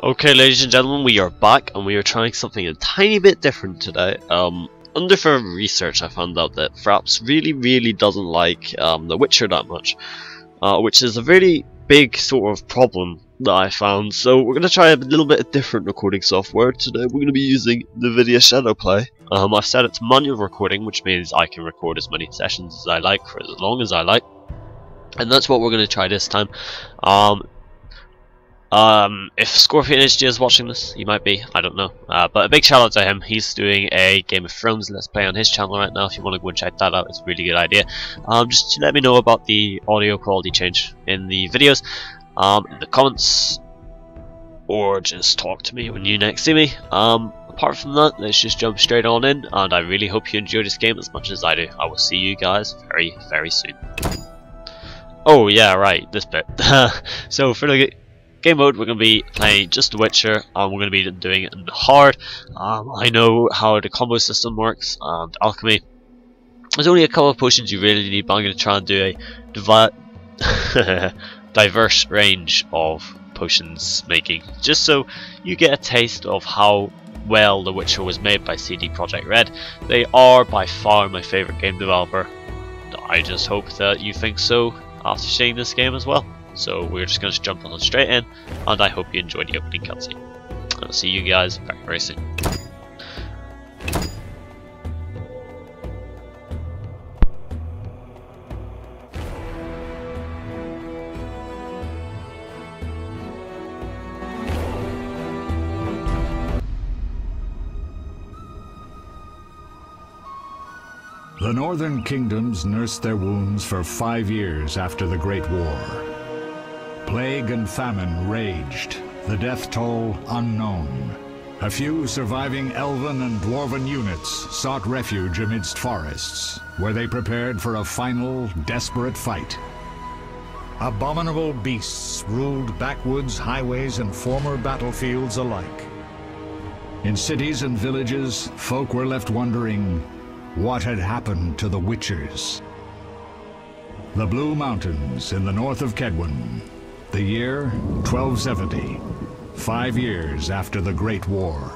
Okay, ladies and gentlemen, we are back and we are trying something a tiny bit different today. Under further research, I found out that Fraps really doesn't like The Witcher that much, which is a really big sort of problem that I found. So we're going to try a little bit of different recording software. Today we're going to be using NVIDIA Shadowplay. I've set it to manual recording, which means I can record as many sessions as I like for as long as I like, and that's what we're going to try this time. If Scorpion HG is watching this, he might be, I don't know, but a big shout out to him. He's doing a Game of Thrones Let's Play on his channel right now. If you want to go and check that out, it's a really good idea. Just let me know about the audio quality change in the videos, in the comments, or just talk to me when you next see me. Apart from that, let's just jump straight on in, and I really hope you enjoy this game as much as I do. I will see you guys very soon. Oh yeah, right, this bit. So for the game mode, we're going to be playing just The Witcher, and we're going to be doing it in hard. I know how the combo system works, and alchemy. There's only a couple of potions you really need, but I'm going to try and do a diverse range of potions making, just so you get a taste of how well The Witcher was made by CD Projekt RED. They are by far my favourite game developer. I just hope that you think so after seeing this game as well. So we're just going to jump on straight in, and I hope you enjoyed the opening cutscene. I'll see you guys very soon. The northern kingdoms nursed their wounds for 5 years after the Great War. Plague and famine raged, the death toll unknown. A few surviving elven and dwarven units sought refuge amidst forests, where they prepared for a final, desperate fight. Abominable beasts ruled backwoods, highways, and former battlefields alike. In cities and villages, folk were left wondering what had happened to the Witchers. The Blue Mountains in the north of Kedwen. The year 1270, 5 years after the Great War.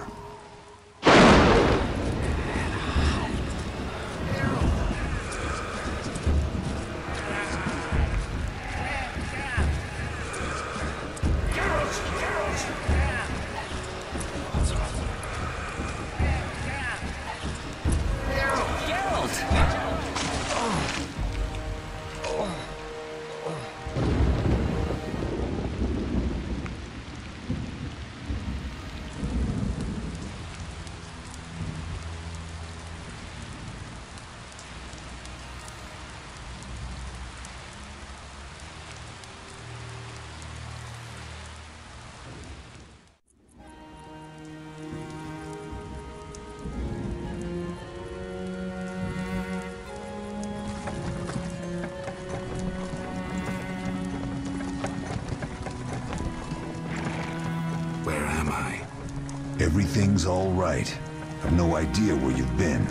Everything's all right. I've no idea where you've been.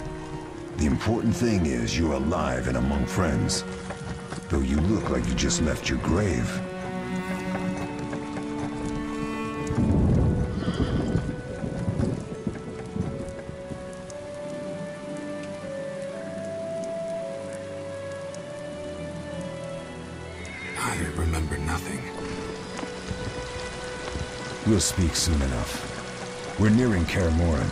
The important thing is you're alive and among friends. Though you look like you just left your grave. I remember nothing. We'll speak soon enough. We're nearing Kaer Morhen.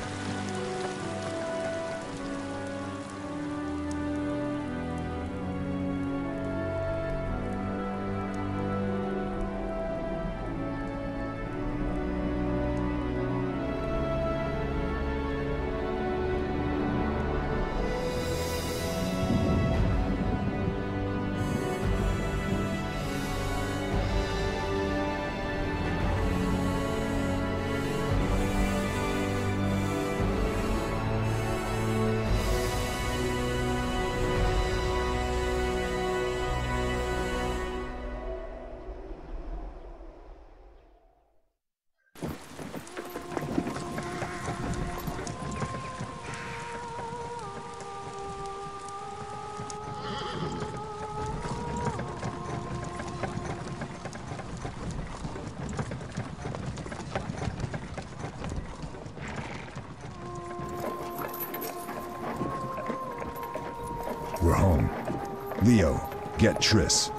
Leo, get Triss.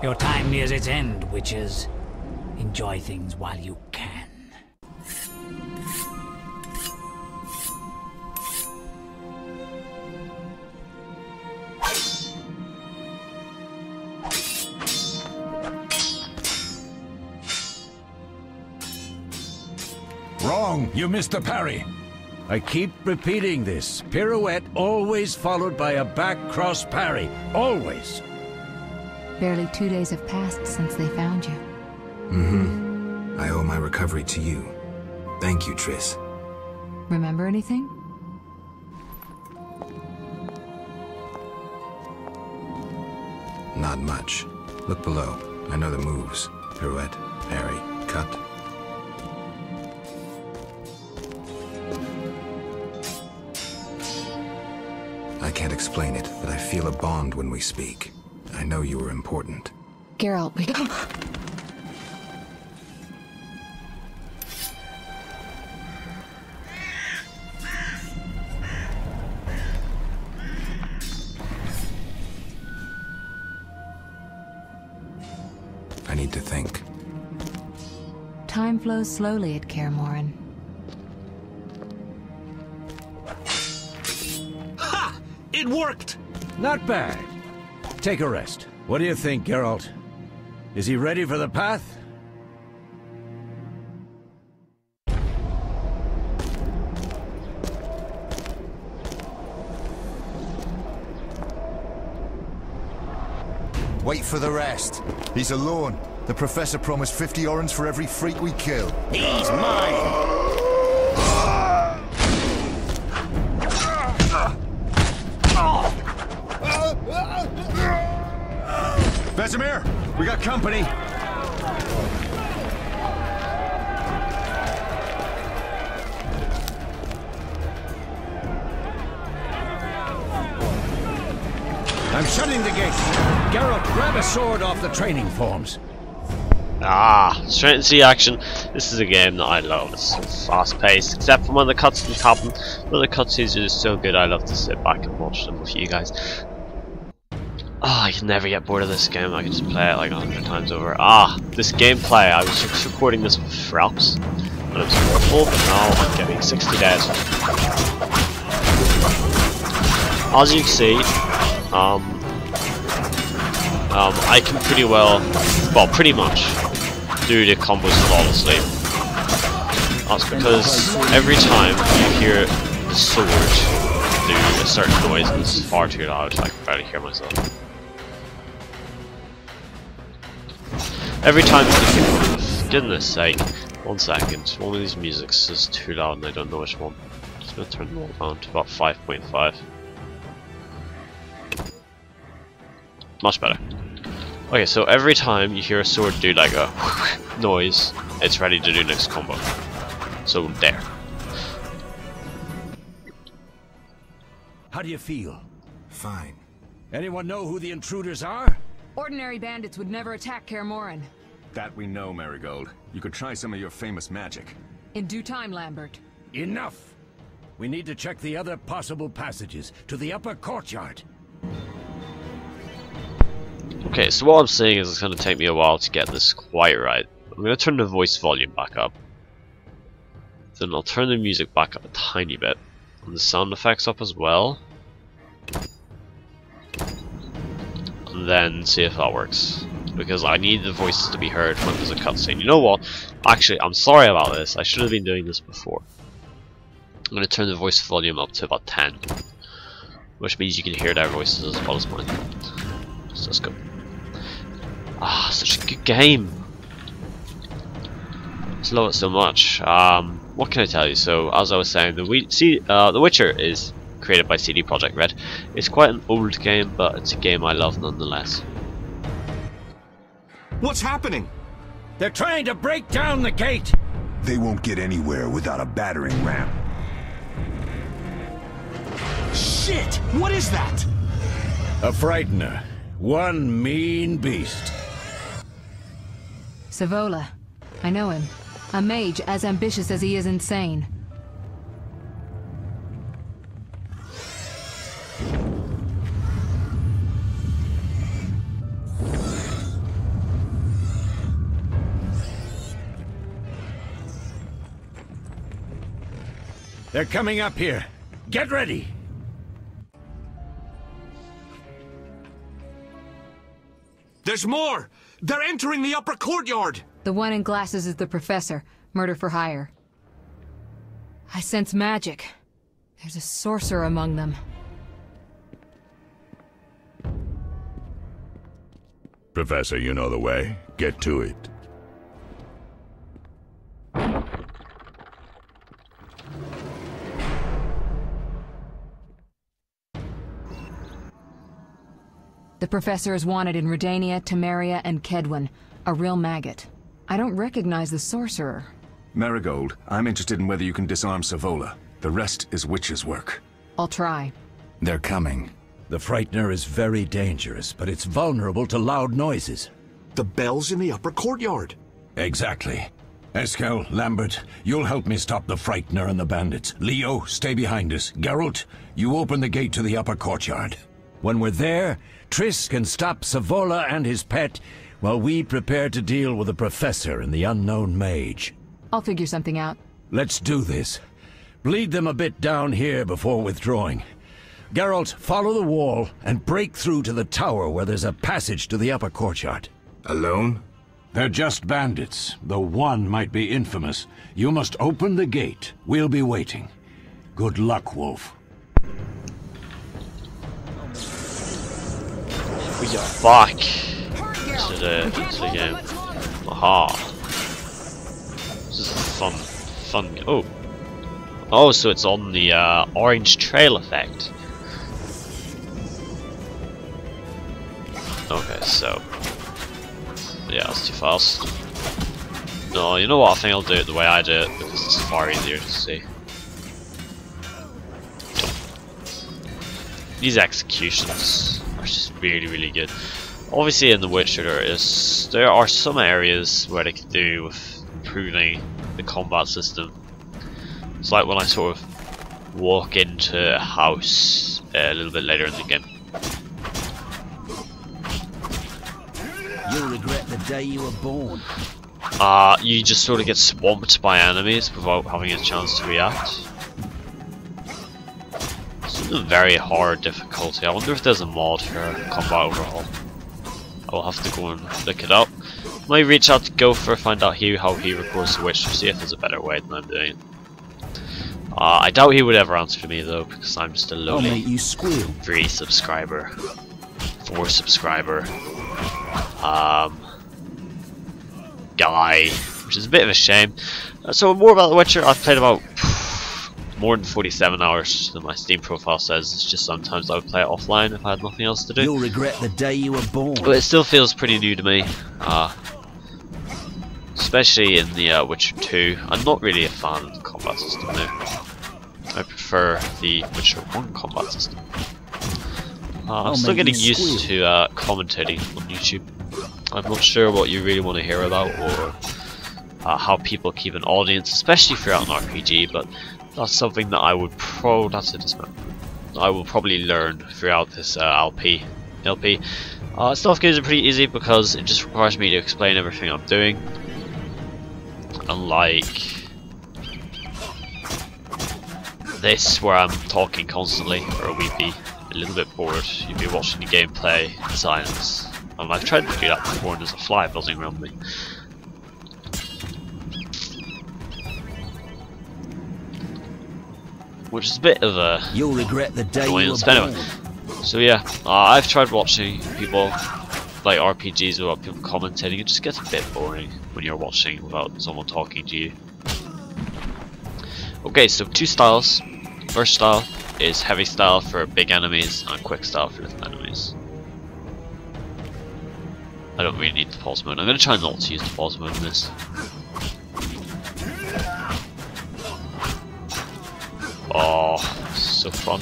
Your time nears its end, witches. Enjoy things while you can. Wrong! You missed the parry! I keep repeating this. Pirouette always followed by a back cross parry. Always! Barely 2 days have passed since they found you. Mm-hmm. I owe my recovery to you. Thank you, Triss. Remember anything? Not much. Look below. I know the moves. Pirouette, parry, cut. I can't explain it, but I feel a bond when we speak. I know you were important. Geralt, we go. I need to think. Time flows slowly at Kaer Morhen. Ha! It worked! Not bad. Take a rest. What do you think, Geralt? Is he ready for the path? Wait for the rest. He's alone. The Professor promised 50 orange for every freak we kill. He's mine! Vesemir, we got company. I'm shutting the gate. Geralt, grab a sword off the training forms. Ah, straight into the action. This is a game that I love. It's so fast paced, except for when the cutscenes happen. But the cutscenes are just so good, I love to sit back and watch them with you guys. Ah, I can never get bored of this game. I can just play it like 100 times over. Ah, this gameplay. I was just recording this with Fraps, and it was awful, but now I'm getting 60 days. As you can see, I can pretty much do the combos flawlessly. That's because every time you hear the sword do a certain noise, and it's far too loud, I can barely hear myself. Every time you move, goodness sake, 1 second, one of these musics is too loud and I don't know which one. I'm just gonna turn them all down to about 5.5. Much better. Okay, so every time you hear a sword do like a noise, it's ready to do next combo. So there. How do you feel? Fine. Anyone know who the intruders are? Ordinary bandits would never attack Kaer Morhen. That we know, Marigold. You could try some of your famous magic. In due time, Lambert. Enough! We need to check the other possible passages to the upper courtyard. Okay, so what I'm saying is it's going to take me a while to get this quite right. I'm going to turn the voice volume back up. Then I'll turn the music back up a tiny bit. And the sound effects up as well. And then see if that works. Because I need the voices to be heard when there's a cutscene. You know what? Actually, I'm sorry about this. I should have been doing this before. I'm going to turn the voice volume up to about 10. Which means you can hear their voices as well as mine. So let's go. Ah, such a good game. Just love it so much. What can I tell you? So, as I was saying, The Witcher is created by CD Projekt RED. It's quite an old game, but it's a game I love nonetheless. What's happening? They're trying to break down the gate! They won't get anywhere without a battering ram. Shit! What is that? A frightener. One mean beast. Savola. I know him. A mage as ambitious as he is insane. They're coming up here. Get ready! There's more! They're entering the upper courtyard! The one in glasses is the professor. Murder for hire. I sense magic. There's a sorcerer among them. Professor, you know the way. Get to it. The professor is wanted in Redania, Temeria, and Kedwen. A real maggot. I don't recognize the sorcerer. Marigold, I'm interested in whether you can disarm Savola. The rest is witch's work. I'll try. They're coming. The Frightener is very dangerous, but it's vulnerable to loud noises. The bell's in the upper courtyard. Exactly. Eskel, Lambert, you'll help me stop the Frightener and the bandits. Leo, stay behind us. Geralt, you open the gate to the upper courtyard. When we're there, Triss can stop Savola and his pet while we prepare to deal with the Professor and the unknown mage. I'll figure something out. Let's do this. Bleed them a bit down here before withdrawing. Geralt, follow the wall and break through to the tower where there's a passage to the upper courtyard. Alone? They're just bandits, though one might be infamous. You must open the gate. We'll be waiting. Good luck, Wolf. We are back to the game. Aha. This is a fun. Oh, so it's on the orange trail effect. Okay, so yeah, that's too fast. No, you know what? I think I'll do it the way I do it because it's far easier to see. These executions are just really good. Obviously, in The Witcher, there are some areas where they could do with improving the combat system. It's like when I sort of walk into a house a little bit later in the game. You'll regret the day you were born. You just sort of get swamped by enemies without having a chance to react. It's a very hard difficulty. I wonder if there's a mod for combat overhaul. I'll have to go and look it up. Might reach out to Gopher, find out how he records The Witcher, see if there's a better way than I'm doing it. I doubt he would ever answer me though, because I'm just a lowly I'll make you squeal. 4 subscriber guy, which is a bit of a shame. So more about The Witcher. I've played about more than 47 hours than my Steam profile says. It's just sometimes I would play it offline if I had nothing else to do. You'll regret the day you were born. But it still feels pretty new to me, especially in The Witcher 2. I'm not really a fan of the combat system now. I prefer the Witcher 1 combat system. I'm still getting used to commentating on YouTube. I'm not sure what you really want to hear about, or how people keep an audience, especially throughout an RPG, but that's something that I would I will probably learn throughout this LP. Stealth games are pretty easy because it just requires me to explain everything I'm doing. Unlike this, where I'm talking constantly, or we'd be a little bit bored. You'd be watching the gameplay in silence. And I've tried to do that before and there's a fly buzzing around me. Which is a bit of a You'll regret the day annoyance. you were But anyway, so yeah, I've tried watching people like RPGs without people commentating. It just gets a bit boring when you're watching without someone talking to you. Okay, so 2 styles. First style is heavy style for big enemies and quick style for little enemies. I don't really need the pause mode. I'm going to try not to use the pause mode in this. Oh, so fun.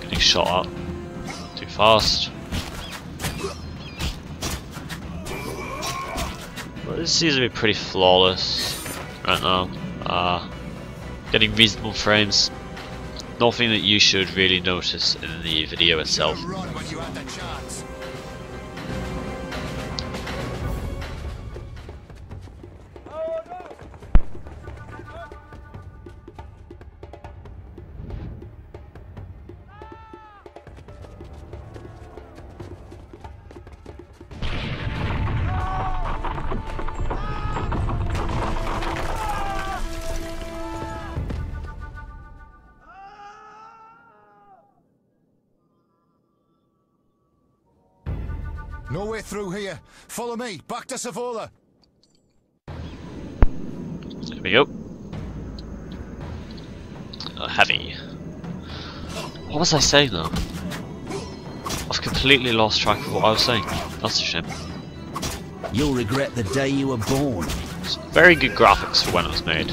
Getting shot at. Too fast. This seems to be pretty flawless right now. Getting reasonable frames. Nothing that you should really notice in the video itself. No way through here. Follow me. Back to Savola. There we go. Heavy. What was I saying though? I've completely lost track of what I was saying. That's a shame. You'll regret the day you were born. It's very good graphics for when it was made.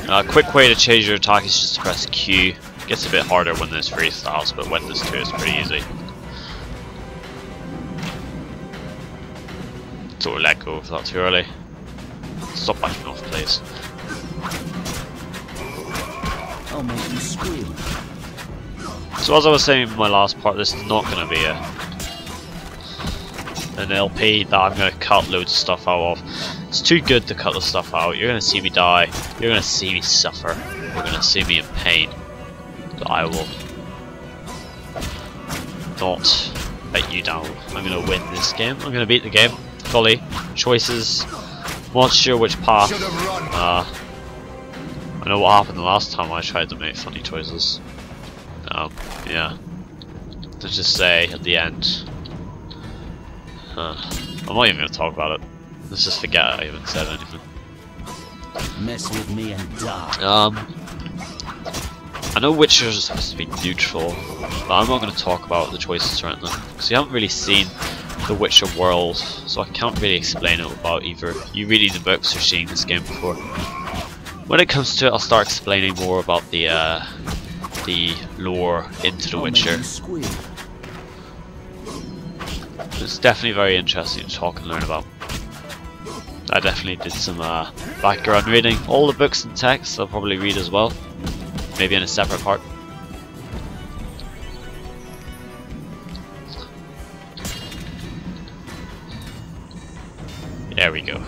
A quick way to change your attack is just to press Q. It gets a bit harder when there's freestyles, but when there's two it's pretty easy. So let go if that's too early. Stop backing off, please. I'll make you squeal. So as I was saying in my last part, this is not going to be an LP that I'm going to cut loads of stuff out of. It's too good to cut the stuff out. You're going to see me die. You're going to see me suffer. You're going to see me in pain. But I will not let you down. I'm going to win this game. I'm going to beat the game fully. Choices. I'm not sure which path. I know what happened the last time I tried to make funny choices. Yeah. Let's just say at the end. I'm not even going to talk about it. Let's just forget I even said anything. Mess with me and die. I know Witcher is supposed to be neutral, but I'm not going to talk about the choices right now because you haven't really seen the Witcher world, so I can't really explain it about either you reading the books or seeing this game before. When it comes to it, I'll start explaining more about the lore into the Witcher. It's definitely very interesting to talk and learn about. I definitely did some background reading. All the books and texts I'll probably read as well. Maybe in a separate part. There we go.